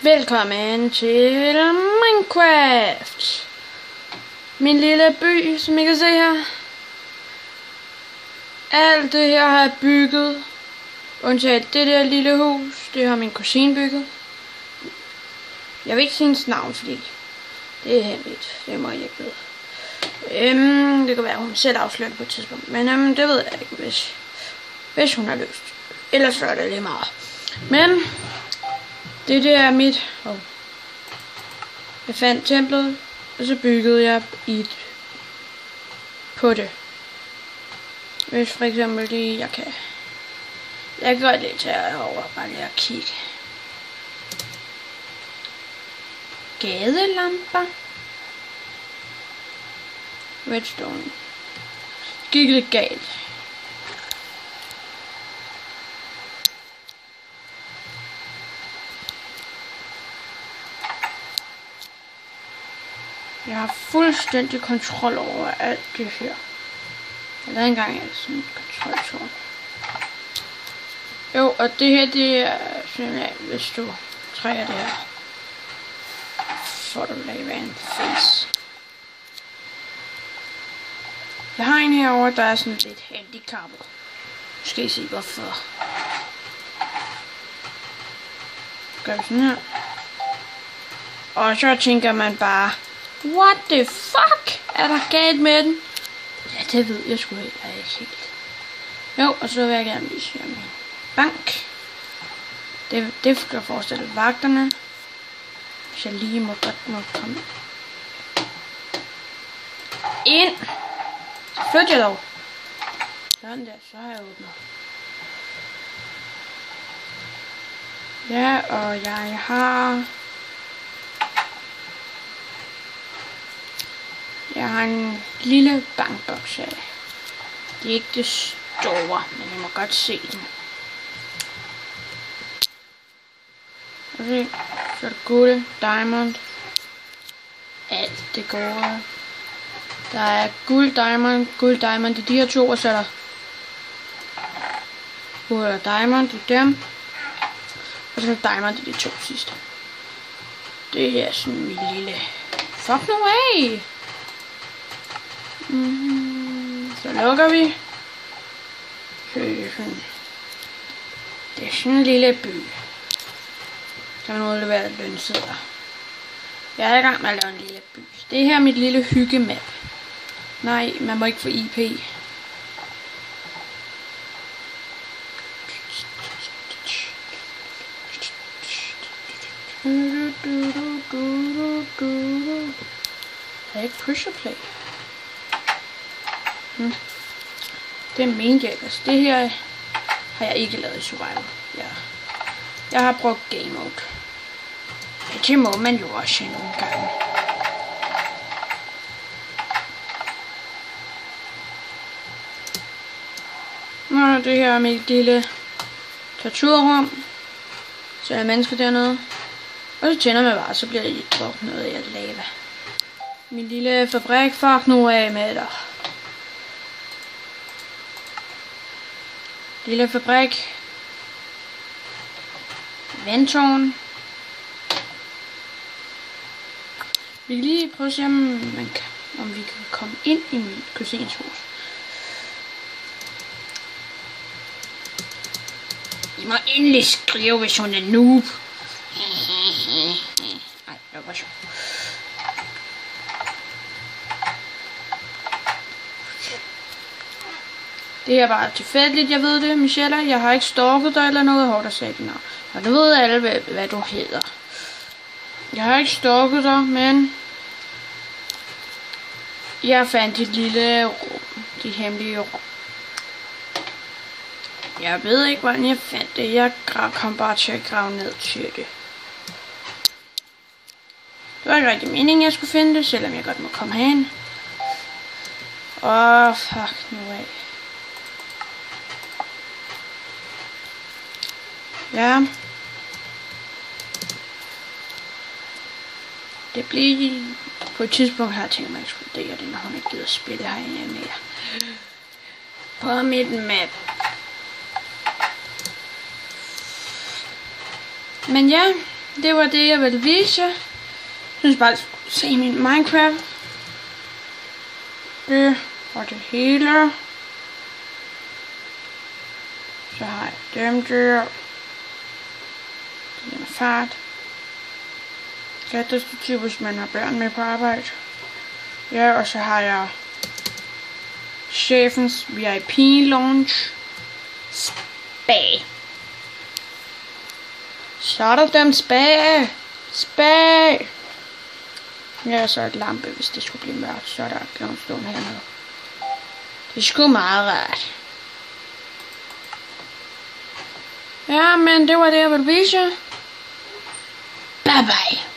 Velkommen til Minecraft. Min lille by, som I kan se her. Alt det her har jeg bygget. Undtaget det der lille hus, det har min kusine bygget. Jeg vil ikke sige hendes navn, fordi det er hemmeligt. Det må jeg ikke vide. Det kan være, hun selv afslører på et tidspunkt. Men det ved jeg ikke, hvis hun har lyst. Ellers så er det lige meget. Men det der er mit. Jeg fandt templet, og så byggede jeg på det. Hvis for eksempel det, jeg kan godt lidt herover, bare lige at kigge. Gadelamper. Redstone. Det gik lidt galt. Jeg har fuldstændig kontrol over alt det her. Jeg lavede engang sådan et kontroltårn. Jo, og det her, det er simpelthen, hvis du trækker det her, får du lave en face. Jeg har en herovre, der er sådan lidt handicappet. Nu skal I se hvorfor. Gør vi sådan her. Og så tænker man bare, what the fuck er der galt med den? Ja, det ved jeg sgu heller ikke helt. Jo, og så vil jeg gerne vise jer min bank. Det skal jeg forestille vagterne. Hvis jeg lige må komme ind. Så flytter jeg dog. Sådan der, så har jeg åbnet. Ja, og jeg har en lille bankboks her. Det er ikke det store, men jeg må godt se den. Okay, så er det guld, diamond. Alt det går. Der er guld, diamond i de her to, og så er der guld og diamond i dem. Og så er der diamond i de to sidste. Det er sådan min lille. Fuck no way! Så lukker vi. Det er sådan en lille by. Der må det være lønsedler. Jeg er i gang med at lave en lille by. Det her er mit lille hyggemap. Nej, man må ikke få IP. Der er ikke pusher play. Det mente jeg ellers. Det her har jeg ikke lavet i survival. Jeg har brugt game mode. Det må man jo også nogle gange. Nå, det her er mit lille torturrum. Så er der mennesker dernede. Og så tænder man bare, så bliver det brugt noget af lava. Min lille fabrik, fuck nu af med dig. Lille fabrik. Vandtårn. Vi kan lige prøve at se, om vi kan komme ind i min kusines hus. I må endelig skrive, hvis hun er noob. Ej, det var sjovt. Det er bare tilfældigt, jeg ved det, Michelle. Jeg har ikke stalket dig eller noget. Hvor der sagde din navn. Og nu ved alle, hvad du hedder. Jeg har ikke stalket dig, men jeg fandt dit lille rum. Dit hemmelige rum. Jeg ved ikke, hvordan jeg fandt det. Jeg kom bare til at grave ned til det. Det var ikke rigtig meningen, jeg skulle finde det, selvom jeg godt må komme hen. Fuck nu af. Ja. Det bliver på et tidspunkt her, tænker man eksplodere det, når hun ikke gider spille herinde mere. På mit map. Men ja, det var det, jeg ville vise jer. Jeg synes bare, at se min Minecraft. Det var det hele. Så har jeg dem der. Den er fart. Kattestativ, hvis man har børn med på arbejde. Ja, og så har jeg chefens VIP lounge. Spa. Så er der dem spa. Spa. Ja, så et lampe, hvis det skulle blive mørkt. Så er der glowstone hernede. Det er sgu meget rart. Ja, men det var det, jeg ville vise jer. Bye bye.